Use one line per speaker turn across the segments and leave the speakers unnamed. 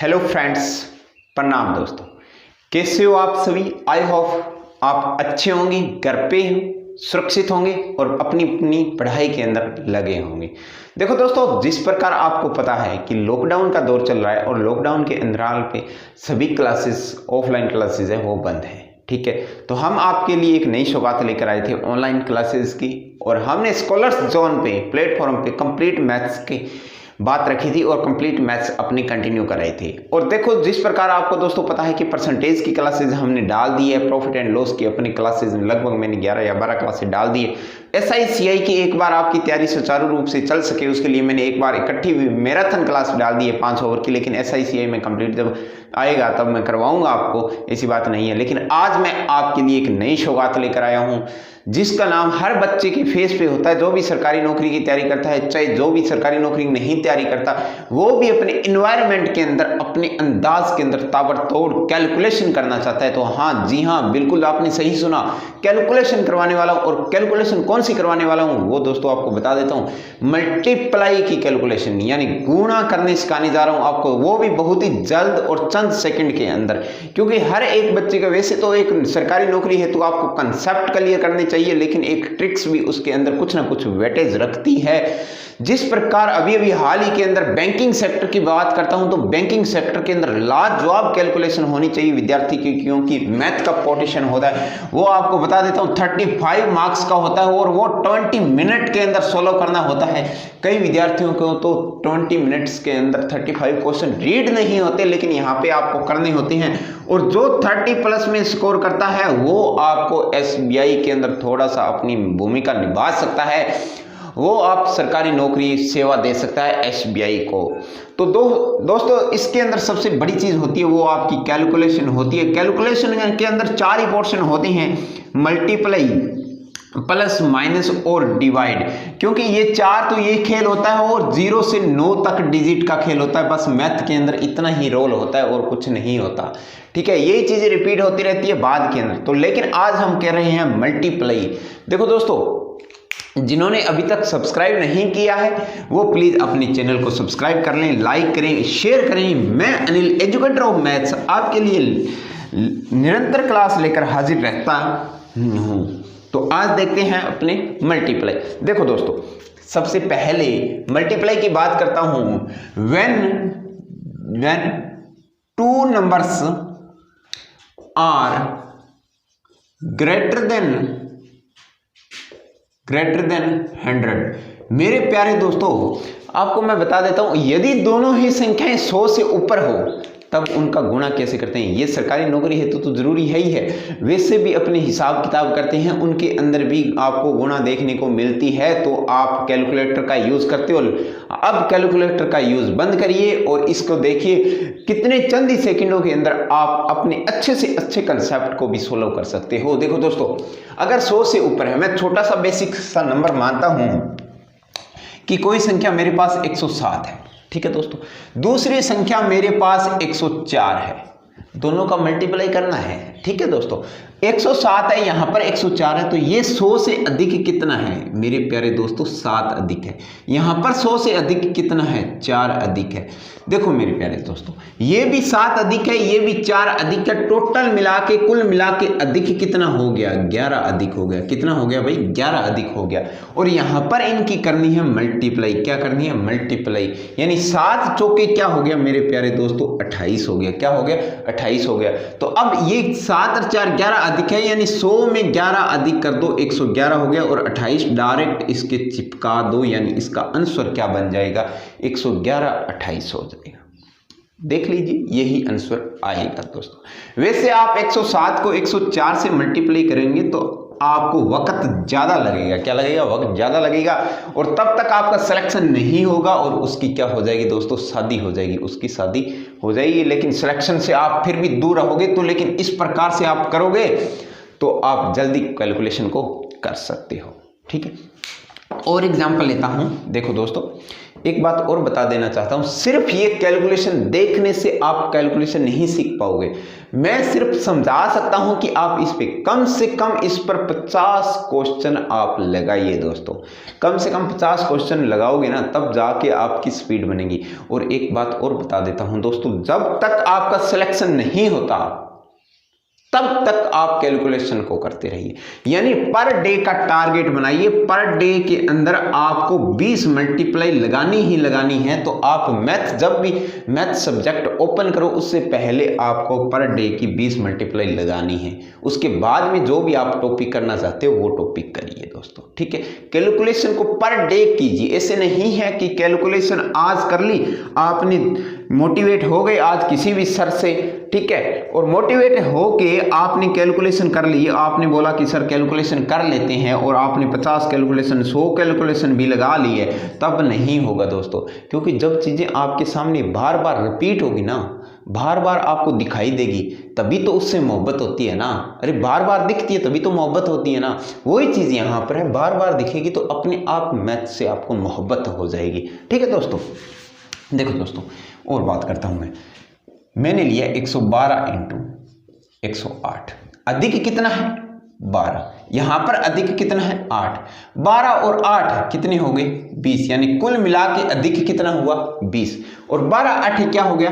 Hello friends, प्रणाम दोस्तों। कैसे हो आप सभी? आई होप आप अच्छे होंगे, घर पे हो, सुरक्षित होंगे और अपनी अपनी पढ़ाई के अंदर लगे होंगे। देखो दोस्तों, जिस प्रकार आपको पता है कि लॉकडाउन का दौर चल रहा है और लॉकडाउन के अंतराल पे सभी क्लासेस, ऑफलाइन क्लासेस है वो बंद है। ठीक है, तो हम आपके लिए एक नई सौगात लेकर आए थे ऑनलाइन क्लासेस की, और हमने स्कॉलर्स जोन पे प्लेटफॉर्म पे कंप्लीट मैथ्स की बात रखी थी और कंप्लीट मैथ्स अपनी कंटिन्यू कर रहे थे। और देखो, जिस प्रकार आपको दोस्तों पता है कि परसेंटेज की क्लासेज हमने डाल दी है, प्रॉफिट एंड लॉस की अपनी क्लासेज लगभग मैंने 11 या 12 क्लासेज डाल दी है। SICI की एक बार आपकी तैयारी सुचारू रूप से चल सके उसके लिए मैंने एक बार इकट्ठी मैराथन क्लास डाल दी है 5 ओवर की, लेकिन SICI में कंप्लीट जब आएगा तब मैं करवाऊंगा आपको, ऐसी बात नहीं है। लेकिन आज मैं आपके लिए एक नई सौगात लेकर आया हूं जिसका नाम हर बच्चे के फेस पे होता है, जो भी सरकारी नौकरी की तैयारी करता है, चाहे जो भी सरकारी नौकरी नहीं तैयारी करता, वो भी अपने इन्वायरमेंट के अंदर, अपने अंदाज के अंदर ताबड़तोड़ कैलकुलेशन करना चाहता है। तो हाँ जी हाँ, बिल्कुल आपने सही सुना, कैलकुलेशन करवाने वाला हूं। और कैलकुलेशन कौन सी करवाने वाला हूं वो दोस्तों आपको बता देता हूं। मल्टीप्लाई की कैलकुलेशन, यानी गुणा करने सिखाने जा रहा हूं आपको, वो भी बहुत ही जल्द और चंद सेकंड के अंदर। क्योंकि हर एक बच्चे का, वैसे तो एक सरकारी नौकरी है तो आपको कंसेप्ट क्लियर करने चाहिए, लेकिन एक ट्रिक्स भी उसके अंदर कुछ ना कुछ वेटेज रखती है। जिस प्रकार अभी हाल ही के अंदर बैंकिंग सेक्टर की बात करता हूं, तो बैंकिंग सेक्टर के अंदर लाजवाब कैलकुलेशन होनी चाहिए विद्यार्थी की, क्योंकि मैथ का पोर्शन होता है वो आपको बता देता हूं 35 मार्क्स का होता है और वो 20 मिनट के अंदर सोल्व करना होता है। कई विद्यार्थियों को तो 20 मिनट्स के अंदर 35 क्वेश्चन रीड नहीं होते, लेकिन यहाँ पे आपको करने होते हैं। और जो 30 प्लस में स्कोर करता है वो आपको SBI के अंदर थोड़ा सा अपनी भूमिका निभा सकता है, वो आप सरकारी नौकरी सेवा दे सकता है SBI को। तो दोस्तों इसके अंदर सबसे बड़ी चीज होती है वो आपकी कैलकुलेशन होती है। कैलकुलेशन के अंदर 4 ही पोर्शन होते हैं, मल्टीप्लाई, प्लस, माइनस और डिवाइड। क्योंकि ये 4 तो ये खेल होता है और 0 से 9 तक डिजिट का खेल होता है। बस मैथ के अंदर इतना ही रोल होता है और कुछ नहीं होता। ठीक है, यही चीजें रिपीट होती रहती है बाद के अंदर। तो लेकिन आज हम कह रहे हैं मल्टीप्लाई। देखो दोस्तों, जिन्होंने अभी तक सब्सक्राइब नहीं किया है वो प्लीज अपने चैनल को सब्सक्राइब कर लें, लाइक करें, शेयर करें। मैं अनिल, एजुकेटर ऑफ मैथ्स, आपके लिए निरंतर क्लास लेकर हाजिर रहता हूं। तो आज देखते हैं अपने मल्टीप्लाई। देखो दोस्तों, सबसे पहले मल्टीप्लाई की बात करता हूं। when 2 numbers are greater than 100। मेरे प्यारे दोस्तों, आपको मैं बता देता हूं, यदि दोनों ही संख्याएं 100 से ऊपर हो तब उनका गुणा कैसे करते हैं। ये सरकारी नौकरी है तो जरूरी है ही है, वैसे भी अपने हिसाब किताब करते हैं, उनके अंदर भी आपको गुणा देखने को मिलती है। तो आप कैलकुलेटर का यूज करते हो, अब कैलकुलेटर का यूज बंद करिए और इसको देखिए, कितने चंद ही सेकंडों के अंदर आप अपने अच्छे से अच्छे कंसेप्ट को भी सोल्व कर सकते हो। देखो दोस्तों, अगर 100 से ऊपर है, मैं छोटा सा बेसिक सा नंबर मानता हूं कि कोई संख्या मेरे पास 107 है। ठीक है दोस्तों, दूसरी संख्या मेरे पास 104 है, दोनों का मल्टीप्लाई करना है। ठीक है दोस्तों, 107 है, यहां पर 104 है, तो ये 100 से अधिक कितना है मेरे प्यारे दोस्तों? 7 अधिक है। यहां पर 100 से अधिक कितना है? 4 अधिक है। देखो मेरे प्यारे दोस्तों, ये भी 7 अधिक है, ये भी 4 अधिक है, टोटल मिला के, कुल मिला के अधिक कितना हो गया? 11 अधिक हो गया। कितना हो गया भाई? 11 अधिक हो गया। और यहां पर इनकी करनी है मल्टीप्लाई। क्या करनी है? मल्टीप्लाई। यानी 7 चौके क्या हो गया मेरे प्यारे दोस्तों? 28 हो गया। क्या हो गया? 28 हो गया। तो अब ये 7 और 4 11 अधिक है, यानी 100 में 11 अधिक कर दो, 111 हो गया, और 28 डायरेक्ट इसके चिपका दो, यानी इसका आंसर क्या बन जाएगा? 111 28 हो जाएगा। देख लीजिए, यही आंसर आएगा दोस्तों। वैसे आप 107 को 104 से मल्टीप्लाई करेंगे तो आपको वक्त ज्यादा लगेगा। क्या लगेगा? वक्त ज्यादा लगेगा, और तब तक आपका सिलेक्शन नहीं होगा और उसकी क्या हो जाएगी दोस्तों? शादी हो जाएगी, उसकी शादी हो जाएगी। लेकिन सिलेक्शन से आप फिर भी दूर रहोगे। तो लेकिन इस प्रकार से आप करोगे तो आप जल्दी कैलकुलेशन को कर सकते हो। ठीक है, और एग्जाम्पल लेता हूं। देखो दोस्तों, एक बात और बता देना चाहता हूं, सिर्फ ये कैलकुलेशन देखने से आप कैलकुलेशन नहीं सीख पाओगे। मैं सिर्फ समझा सकता हूं कि आप इस पे कम से कम इस पर 50 क्वेश्चन आप लगाइए दोस्तों। कम से कम 50 क्वेश्चन लगाओगे ना, तब जाके आपकी स्पीड बनेगी। और एक बात और बता देता हूं दोस्तों, जब तक आपका सिलेक्शन नहीं होता तब तक आप कैलकुलेशन को करते रहिए। यानी पर डे का टारगेट बनाइए, पर डे के अंदर आपको 20 मल्टीप्लाई लगानी ही लगानी है। तो आप मैथ, जब भी मैथ सब्जेक्ट ओपन करो उससे पहले आपको पर डे की 20 मल्टीप्लाई लगानी है। उसके बाद में जो भी आप टॉपिक करना चाहते हो वो टॉपिक करिए दोस्तों, ठीक है। कैलकुलेशन को पर डे कीजिए। ऐसे नहीं है कि कैलकुलेशन आज कर ली, आपने मोटिवेट हो गए आज किसी भी सर से, ठीक है, और मोटिवेट होके आपने कैलकुलेशन कर ली, आपने बोला कि सर कैलकुलेशन कर लेते हैं, और आपने 50 कैलकुलेशन 100 कैलकुलेशन भी लगा ली है, तब नहीं होगा दोस्तों। क्योंकि जब चीज़ें आपके सामने बार बार रिपीट होगी ना, बार बार आपको दिखाई देगी, तभी तो उससे मोहब्बत होती है ना। अरे बार बार दिखती है तभी तो मोहब्बत होती है ना। वही चीज़ यहाँ पर है, बार बार दिखेगी तो अपने आप मैथ से आपको मोहब्बत हो जाएगी, ठीक है दोस्तों। देखो दोस्तों, और बात करता हूँ मैंने लिया 112 इंटू 108। अधिक कितना है 12, यहां पर अधिक कितना है 8। 12 और 8 कितने हो गए 20, यानी कुल मिला के अधिक कितना हुआ 20, और 12 8 क्या हो गया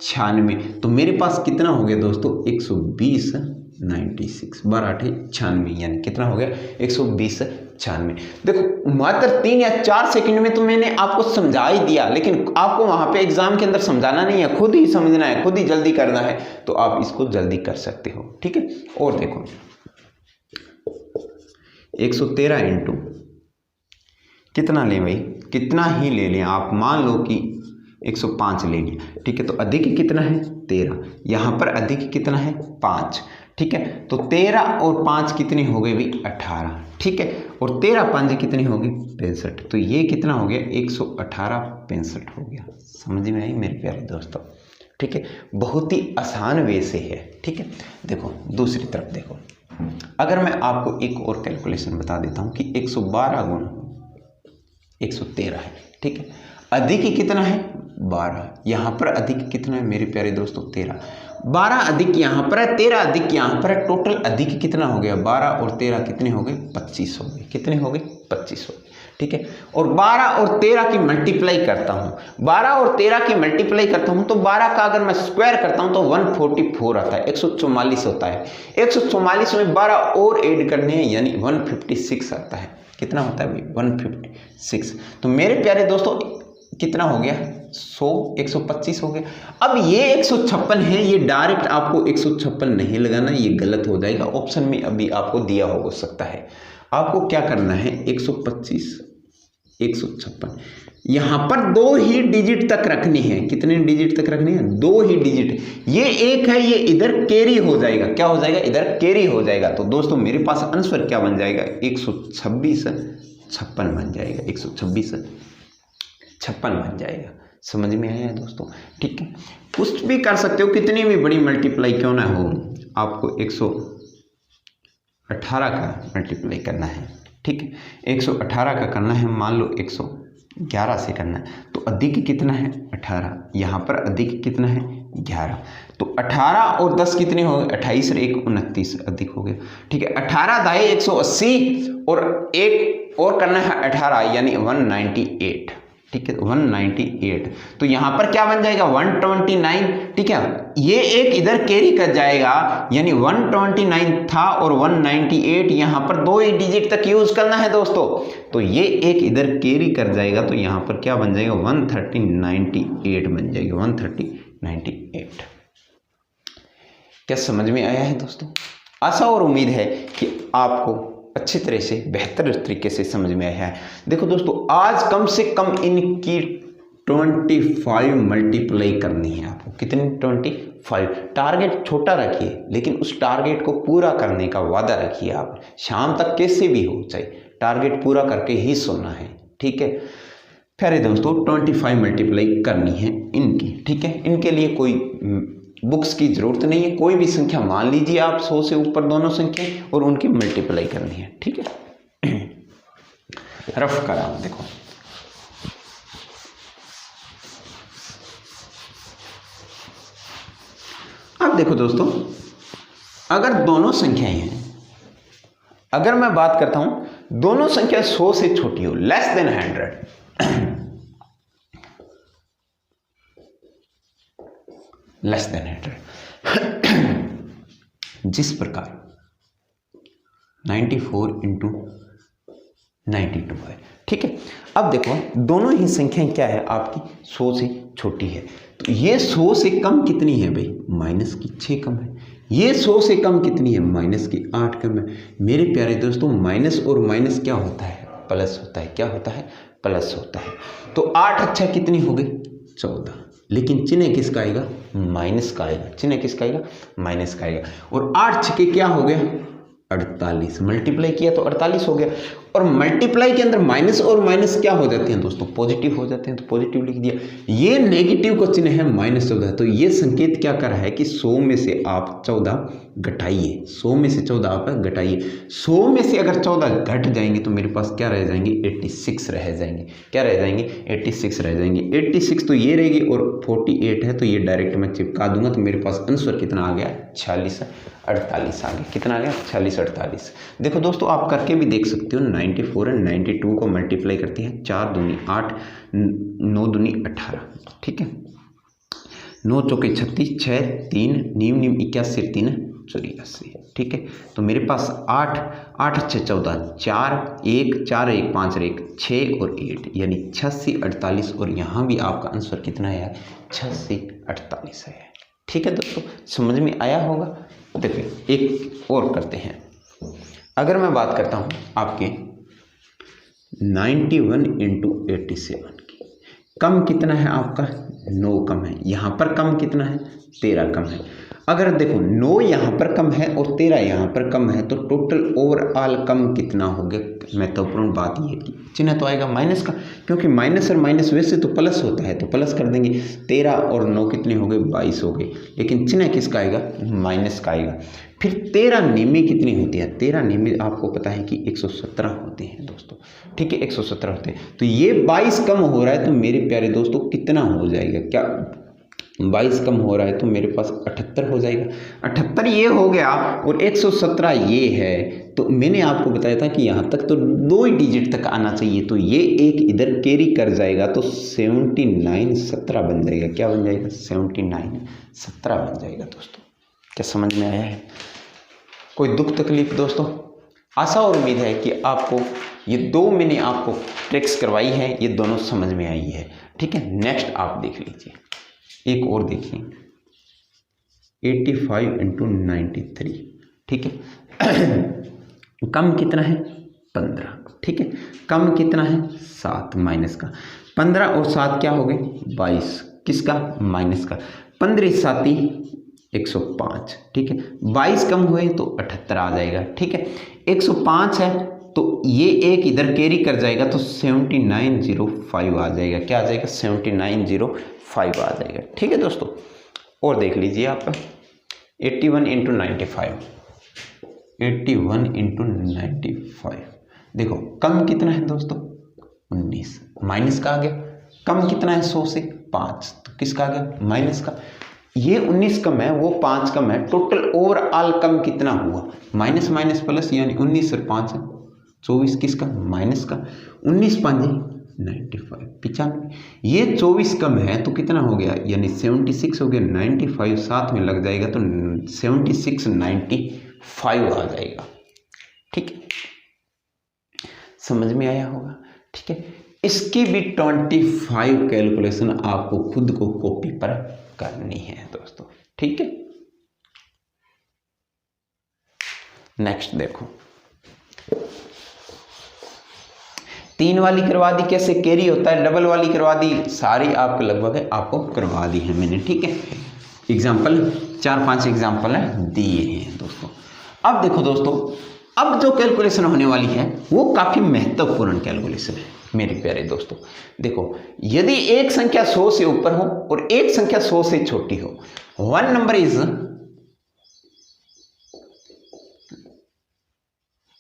96। तो मेरे पास कितना हो गया दोस्तों 120 96, 12 8 96, यानी कितना हो गया 120 96। देखो मात्र 3 या 4 सेकंड में तो मैंने आपको समझा ही दिया, लेकिन आपको वहां पे एग्जाम के अंदर समझाना नहीं है, खुद ही समझना है, खुद ही जल्दी करना है, तो आप इसको जल्दी कर सकते हो, ठीक है। और देखो 113 इंटू कितना लें भाई, कितना ही ले लें आप, मान लो कि 105 ले लिया, ठीक है। तो अधिक कितना है 13, यहाँ पर अधिक कितना है 5, ठीक है। तो 13 और 5 कितने हो गए भाई 18, ठीक है। और 13 5 कितने हो गए 65। तो ये कितना हो गया 118 65 हो गया। समझ में आई मेरे प्यारे दोस्तों, ठीक है। बहुत ही आसान वे से है, ठीक है। देखो दूसरी तरफ देखो, अगर मैं आपको एक और कैलकुलेशन बता देता हूँ कि 112 गुण 113 है, ठीक है। अधिक कितना है 12, यहाँ पर अधिक कितना है मेरे प्यारे दोस्तों 13। 12 अधिक यहाँ पर है, 13 अधिक यहाँ पर है, टोटल अधिक कितना हो गया 12 और 13 कितने हो गए 25 हो गए, कितने हो गए 25 हो गए, ठीक है। और 12 और 13 की मल्टीप्लाई करता हूँ, 12 और 13 की मल्टीप्लाई करता हूँ तो 12 का अगर मैं स्क्वायर करता हूँ तो 144 आता है, 144 होता है। 144 में 12 और ऐड करने हैं यानी 156 आता है। कितना होता है भाई 156। तो मेरे प्यारे दोस्तों कितना हो गया 100 125 हो गया। अब ये 156 है, ये डायरेक्ट आपको 156 नहीं लगाना, ये गलत हो जाएगा। ऑप्शन में अभी आपको दिया हो सकता है, आपको क्या करना है 125 156, यहाँ पर 2 ही डिजिट तक रखनी है। कितने डिजिट तक रखनी है 2 ही डिजिट। ये एक है, ये इधर कैरी हो जाएगा, क्या हो जाएगा इधर कैरी हो जाएगा। तो दोस्तों मेरे पास आंसर क्या बन जाएगा 126 56 बन जाएगा, 126 56 बन जाएगा। समझ में आया दोस्तों, ठीक है। कुछ भी कर सकते हो, कितनी भी बड़ी मल्टीप्लाई क्यों ना हो, आपको 118 का मल्टीप्लाई करना है, ठीक है। 118 का करना है, मान लो 111 से करना है, तो अधिक कितना है 18, यहाँ पर अधिक कितना है 11। तो 18 और 10 कितने हो गए 28 और 1 29 अधिक हो गया, ठीक है। 18 दाए 180 और एक और करना है 18 यानी 198, ठीक है 198। तो यहाँ पर क्या बन जाएगा 129, ठीक है। ये एक इधर कैरी कर जाएगा यानी 129 था और 198, यहाँ पर 2 ही डिजिट तक यूज करना है दोस्तों। तो ये एक इधर कैरी कर जाएगा, तो यहाँ पर क्या बन जाएगा 13098 बन जाएगा, 13098। क्या समझ में आया है दोस्तों? आशा और उम्मीद है कि आपको अच्छी तरह से बेहतर तरीके से समझ में आया है। देखो दोस्तों, आज कम से कम इनकी 25 मल्टीप्लाई करनी है आपको। कितनी 25। टारगेट छोटा रखिए, लेकिन उस टारगेट को पूरा करने का वादा रखिए। आप शाम तक कैसे भी हो चाहे टारगेट पूरा करके ही सोना है, ठीक है प्यारे दोस्तों। 25 मल्टीप्लाई करनी है इनकी, ठीक है। इनके लिए कोई बुक्स की जरूरत नहीं है, कोई भी संख्या मान लीजिए आप 100 से ऊपर दोनों संख्या और उनकी मल्टीप्लाई करनी है, ठीक है। रफ करा देखो अब देखो दोस्तों, अगर दोनों संख्याएं हैं, अगर मैं बात करता हूं दोनों संख्या 100 से छोटी हो, लेस देन 100, लेस देन 100, जिस प्रकार 94 इंटू 92 है, ठीक है। अब देखो दोनों ही संख्याएं क्या है आपकी 100 से छोटी है, तो ये 100 से कम कितनी है भाई, माइनस की 6 कम है। ये 100 से कम कितनी है, माइनस की 8 कम है। मेरे प्यारे दोस्तों, माइनस और माइनस क्या होता है, प्लस होता है। क्या होता है, प्लस होता है। तो 8 अच्छा कितनी हो गई, 14, लेकिन चिन्ह किसका आएगा, माइनस का आएगा। चिन्ह किसका आएगा, माइनस का आएगा। और 8 छके क्या हो गया, 48, मल्टीप्लाई किया तो 48 हो गया। और मल्टीप्लाई के अंदर माइनस और माइनस क्या हो जाते हैं दोस्तों, पॉजिटिव हो जाते हैं, तो पॉजिटिव लिख दिया। ये नेगेटिव का चिन्ह है -14, तो ये संकेत क्या कर रहा है कि 100 में से आप 14 घटाइए। 100 में से 14 आप घटाइए। 100 में से अगर 14 घट जाएंगे तो मेरे पास क्या रह जाएंगे, 86 रह जाएंगे। क्या रह जाएंगे, 86 रह जाएंगे। 86 तो ये रहेगी और 48 है तो ये डायरेक्ट मैं चिपका दूंगा, तो मेरे पास आंसर कितना आ गया, 46-48 आ गया। कितना आ गया, 46-48। देखो दोस्तों, आप करके भी देख सकते हो। 94 और 92 को मल्टीप्लाई करते हैं, 4 दूनी 8, 9 दूनी 18, ठीक है। 9 चौके 36, 6 3 नीम 81, 3 84, ठीक है। तो मेरे पास 8 8 6 14, 4 1 4 1 5 1 6 और 8 यानी 86-48। और यहाँ भी आपका आंसर कितना है, 86-48 है। ठीक है दोस्तों, समझ में आया होगा। देखिए एक और करते हैं। अगर मैं बात करता हूँ आपके 91 इंटू 87 की, कम कितना है आपका, 9 कम है। यहाँ पर कम कितना है, 13 कम है। अगर देखो 9 यहाँ पर कम है और 13 यहाँ पर कम है, तो टोटल ओवरऑल कम कितना हो गया। महत्वपूर्ण बात ये कि चिन्ह तो आएगा माइनस का, क्योंकि माइनस और माइनस वैसे तो प्लस होता है, तो प्लस कर देंगे। 13 और 9 कितने हो गए, 22 हो गए, लेकिन चिन्ह किसका आएगा, माइनस का आएगा। फिर 13 नीमे कितनी होती है, 13 नीमे आपको पता है कि 117 होते हैं दोस्तों, ठीक है, 117 होते हैं। तो ये 22 कम हो रहा है, तो मेरे प्यारे दोस्तों कितना हो जाएगा, क्या 22 कम हो रहा है तो मेरे पास 78 हो जाएगा। 78 ये हो गया और 117 ये है। तो मैंने आपको बताया था कि यहाँ तक तो 2 ही डिजिट तक आना चाहिए, तो ये एक इधर कैरी कर जाएगा, तो 79-17 बन जाएगा। क्या बन जाएगा, 79-17 बन जाएगा दोस्तों। क्या समझ में आया है, कोई दुख तकलीफ दोस्तों। आशा और उम्मीद है कि आपको ये 2 मैंने आपको ट्रिक्स करवाई है, ये दोनों समझ में आई है। ठीक है, नेक्स्ट आप देख लीजिए, एक और देखिए 85 इंटू 93, ठीक है। कम कितना है, 15, ठीक है। कम कितना है, 7 माइनस का। 15 और 7 क्या हो गए, 22, किसका, माइनस का। 15 7 105, ठीक है। 22 कम हुए तो 78 आ जाएगा, ठीक है। 105 है तो ये एक इधर कैरी कर जाएगा, तो 7905 आ जाएगा। क्या आ जाएगा, 7905 आ जाएगा, ठीक है दोस्तों। और देख लीजिए आप 81 इंटू 95, 81 इंटू 95, देखो कम कितना है दोस्तों, 19, माइनस का आ गया। कम कितना है, 100 से 5, तो किसका आ गया, माइनस का। ये 19 कम है, वो 5 कम है, टोटल ओवरऑल कम कितना हुआ, माइनस माइनस प्लस, यानी 19 और 5 24, किसका, माइनस का। 19 5 95, 95। ये 24 कम है तो कितना हो गया, यानी 76 हो गया। 95 साथ में लग जाएगा तो 76-95 आ जाएगा, ठीक है। समझ में आया होगा, ठीक है। इसकी भी 25 कैलकुलेशन आपको खुद को कॉपी पर करनी है दोस्तों, ठीक है। नेक्स्ट देखो, 3 वाली करवा दी, कैसे कैरी होता है, डबल वाली करवा दी, सारी आपको लगभग आपको करवा दी है मैंने, ठीक है। एग्जाम्पल 4-5 एग्जाम्पल है दिए हैं दोस्तों। अब देखो दोस्तों, अब जो कैलकुलेशन होने वाली है वो काफी महत्वपूर्ण कैलकुलेशन है मेरे प्यारे दोस्तों। देखो, यदि एक संख्या 100 से ऊपर हो और एक संख्या 100 से छोटी हो, one number is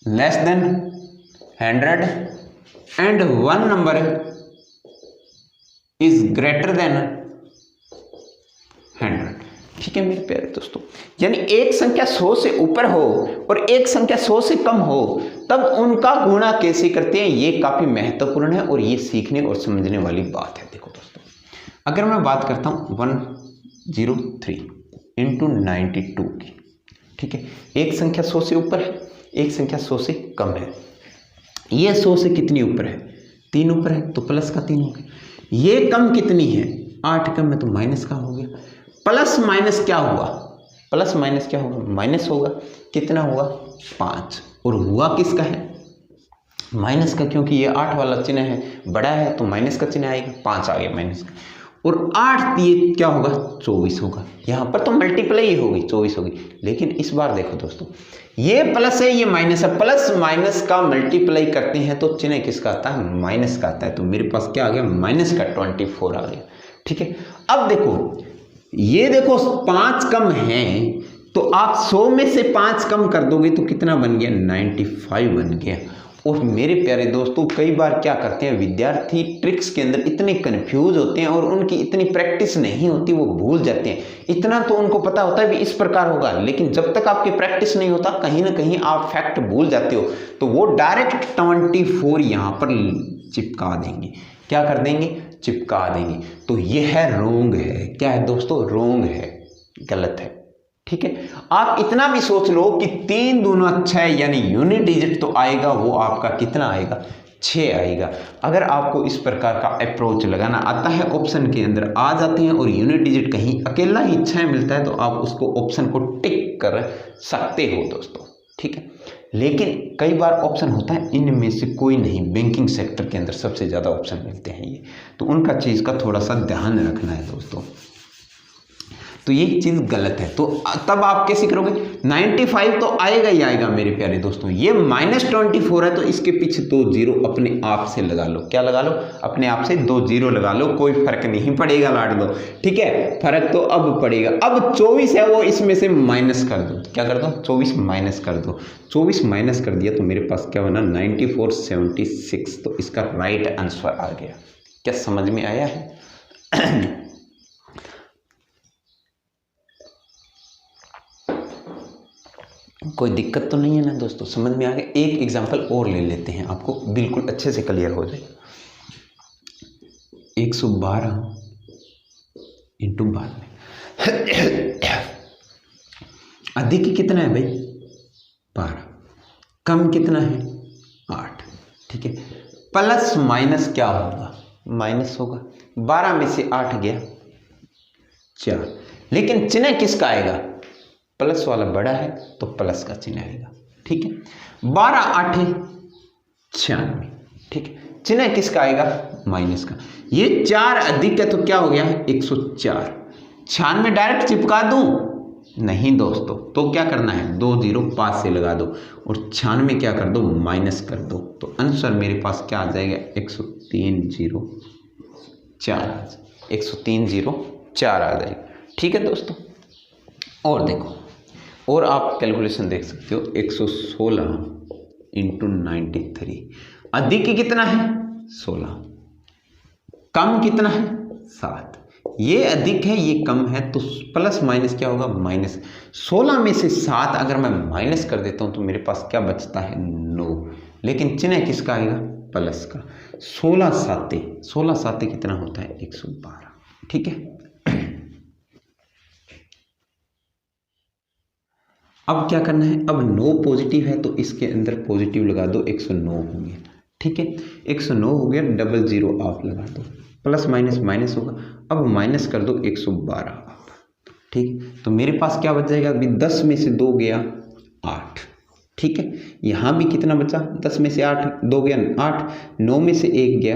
less than 100 and one number is greater than 100, ठीक है मेरे प्यारे दोस्तों, यानी एक संख्या 100 से ऊपर हो और एक संख्या 100 से कम हो तब उनका गुणा कैसे करते हैं, ये काफी महत्वपूर्ण है और ये सीखने और समझने वाली बात है। देखो दोस्तों, अगर मैं बात करता हूं 103 इंटू 92 की, ठीक है, एक संख्या 100 से ऊपर है, एक संख्या 100 से कम है। ये 100 से कितनी ऊपर है, 3 ऊपर है तो प्लस का 3 हो गया। ये कम कितनी है, 8 कम है तो माइनस का हो गया। प्लस माइनस क्या हुआ, प्लस माइनस क्या होगा, माइनस होगा। कितना हुआ, 5। और हुआ किसका है, माइनस का, क्योंकि ये 8 वाला चिन्ह है, बड़ा है तो माइनस का चिन्ह आएगा, 5 आ गया माइनस का। और 8 ये क्या होगा, 24 होगा। यहाँ पर तो मल्टीप्लाई ही होगी, 24 होगी। लेकिन इस बार देखो दोस्तों, ये प्लस है ये माइनस है, प्लस माइनस का मल्टीप्लाई करते हैं तो चिन्ह किसका आता है, माइनस का आता है। तो मेरे पास क्या आ गया, माइनस का 24 आ गया। ठीक है, अब देखो ये देखो 5 कम है तो आप 100 में से 5 कम कर दोगे तो कितना बन गया, 95 बन गया। और मेरे प्यारे दोस्तों, कई बार क्या करते हैं विद्यार्थी, ट्रिक्स के अंदर इतने कंफ्यूज होते हैं और उनकी इतनी प्रैक्टिस नहीं होती, वो भूल जाते हैं। इतना तो उनको पता होता है भी इस प्रकार होगा, लेकिन जब तक आपकी प्रैक्टिस नहीं होता कहीं ना कहीं आप फैक्ट भूल जाते हो। तो वो डायरेक्ट 24 यहाँ पर चिपका देंगे। क्या कर देंगे, चिपका देंगे। तो ये है रोंग है, क्या है दोस्तों, रोंग है, गलत है। ठीक है, आप इतना भी सोच लो कि 3 दूना 6 यानी यूनिट डिजिट तो आएगा, वो आपका कितना आएगा, 6 आएगा। अगर आपको इस प्रकार का अप्रोच लगाना आता है, ऑप्शन के अंदर आ जाते हैं और यूनिट डिजिट कहीं अकेला ही 6 मिलता है तो आप उसको ऑप्शन को टिक कर सकते हो दोस्तों। ठीक है, लेकिन कई बार ऑप्शन होता है इनमें से कोई नहीं, बैंकिंग सेक्टर के अंदर सबसे ज़्यादा ऑप्शन मिलते हैं ये, तो उनका चीज़ का थोड़ा सा ध्यान रखना है दोस्तों। तो ये चीज़ गलत है। तो तब आप कैसे करोगे, 95 तो आएगा ही आएगा मेरे प्यारे दोस्तों। ये -24 है तो इसके पीछे 2 जीरो अपने आप से लगा लो। क्या लगा लो, अपने आप से 2 जीरो लगा लो, कोई फर्क नहीं पड़ेगा लाड दो। ठीक है, फर्क तो अब पड़ेगा। अब 24 है वो इसमें से माइनस कर दो। क्या कर दो, 24 माइनस कर दो। 24 माइनस कर दिया तो मेरे पास क्या बना, 9476। तो इसका राइट आंसर आ गया। क्या समझ में आया है? कोई दिक्कत तो नहीं है ना दोस्तों, समझ में आ गया। एक एग्जांपल और ले लेते हैं, आपको बिल्कुल अच्छे से क्लियर हो जाएगा। 112 इंटू 92, अधिक कितना है भाई, 12, कम कितना है, 8। ठीक है, प्लस माइनस क्या होगा, माइनस होगा। 12 में से 8 गया 4, लेकिन चिन्ह किसका आएगा, प्लस वाला बड़ा है तो प्लस का चिन्ह आएगा। ठीक है, 12 8 96। ठीक है, चिन्ह किसका आएगा, माइनस का। ये 4 अधिक है तो क्या हो गया, 104। 96 डायरेक्ट चिपका दूं, नहीं दोस्तों, तो क्या करना है, 2 जीरो पास से लगा दो और 96 क्या कर दो, माइनस कर दो। तो आंसर मेरे पास क्या आ जाएगा, 10304, 10304 आ जाएगा। ठीक है दोस्तों, और देखो, और आप कैलकुलेशन देख सकते हो, 116 इंटू 93। अधिक कितना है, 16, कम कितना है, 7। ये अधिक है ये कम है तो प्लस माइनस क्या होगा, माइनस। 16 में से 7 अगर मैं माइनस कर देता हूं तो मेरे पास क्या बचता है, 9। लेकिन चिन्ह किसका आएगा, प्लस का। 16 साते कितना होता है, 112। ठीक है, अब क्या करना है, अब 9 पॉजिटिव है तो इसके अंदर पॉजिटिव लगा दो, 109 हो गया। ठीक है, 109 हो गया, 00 आप लगा दो, प्लस माइनस माइनस होगा। अब माइनस कर दो 112 आप। ठीक, तो मेरे पास क्या बच जाएगा, अभी 10 में से 2 गया 8। ठीक है, यहाँ भी कितना बचा, 10 में से 8 2 गया 8, 9 में से 1 गया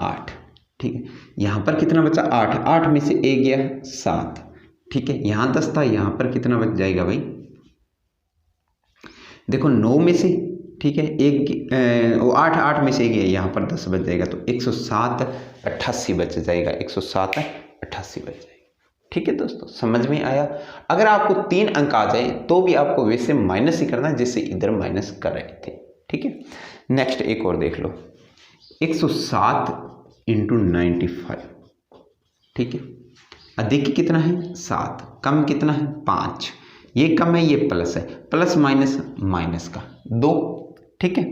8। ठीक है, यहाँ पर कितना बचा, 8, 8 में से 1 गया 7। ठीक है, यहाँ 10 था, यहाँ पर कितना बच जाएगा भाई, देखो 9 में से, ठीक है, 8 8 में से 1 है, यहाँ पर 10 बच जाएगा तो 107 88 बच जाएगा, 107 88 बच जाएगा। ठीक है दोस्तों, समझ में आया। अगर आपको 3 अंक आ जाए तो भी आपको वैसे माइनस ही करना है जैसे इधर माइनस कर रहे थे। ठीक है, नेक्स्ट एक और देख लो, 107 इंटू 95। ठीक है, अधिक कितना है 7, कम कितना है 5, ये कम है ये प्लस है, प्लस माइनस माइनस का 2, ठीक है।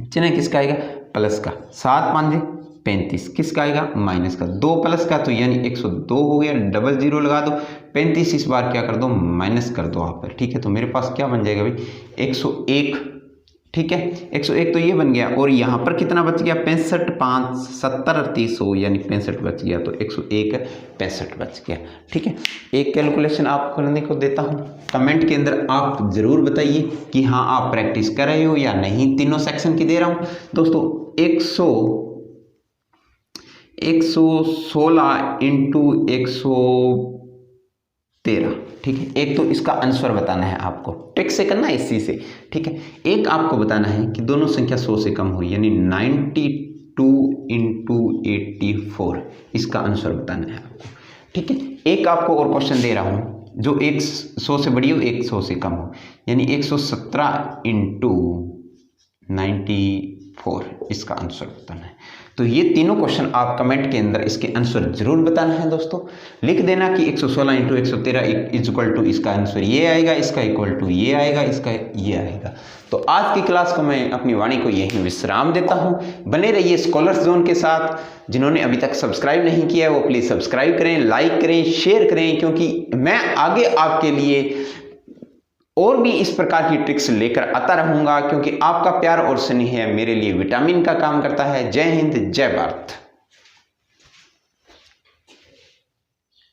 चिन्ह किसका आएगा प्लस का, 7 5 35, किसका आएगा माइनस का, 2 प्लस का तो यानी 102 हो गया, डबल जीरो लगा दो, 35 इस बार क्या कर दो माइनस कर दो आप, ठीक है। तो मेरे पास क्या बन जाएगा भाई 101, ठीक है। 101 तो ये बन गया, और यहाँ पर कितना बच गया 65 5 70 300 यानी 65 बच गया, तो 101 65 बच गया, ठीक है। एक कैलकुलेशन आपको करने को देता हूँ, कमेंट के अंदर आप जरूर बताइए कि हाँ आप प्रैक्टिस कर रहे हो या नहीं। तीनों सेक्शन की दे रहा हूँ दोस्तों। 116 इंटू 113, ठीक है। एक तो इसका आंसर बताना है आपको, टेक्स्ट से करना है इसी से, ठीक है। एक आपको बताना है कि दोनों संख्या 100 से कम हुई, यानी 92 इंटू 84, इसका आंसर बताना है आपको, ठीक है। एक आपको और क्वेश्चन दे रहा हूँ जो 100 से बड़ी हो 100 से कम हो, यानी 117 इंटू 94, इसका आंसर बताना है। तो ये तीनों क्वेश्चन आप कमेंट के अंदर इसके आंसर जरूर बताना है दोस्तों। लिख देना कि 116 इंटू 113 इज इक्वल टू, इसका आंसर ये आएगा, इसका इक्वल टू ये आएगा, इसका ये आएगा। तो आज की क्लास को मैं अपनी वाणी को यहीं विश्राम देता हूँ। बने रहिए स्कॉलर्स जोन के साथ। जिन्होंने अभी तक सब्सक्राइब नहीं किया है वो प्लीज़ सब्सक्राइब करें, लाइक करें, शेयर करें, क्योंकि मैं आगे आपके लिए और भी इस प्रकार की ट्रिक्स लेकर आता रहूंगा, क्योंकि आपका प्यार और स्नेह मेरे लिए विटामिन का काम करता है। जय हिंद, जय भारत।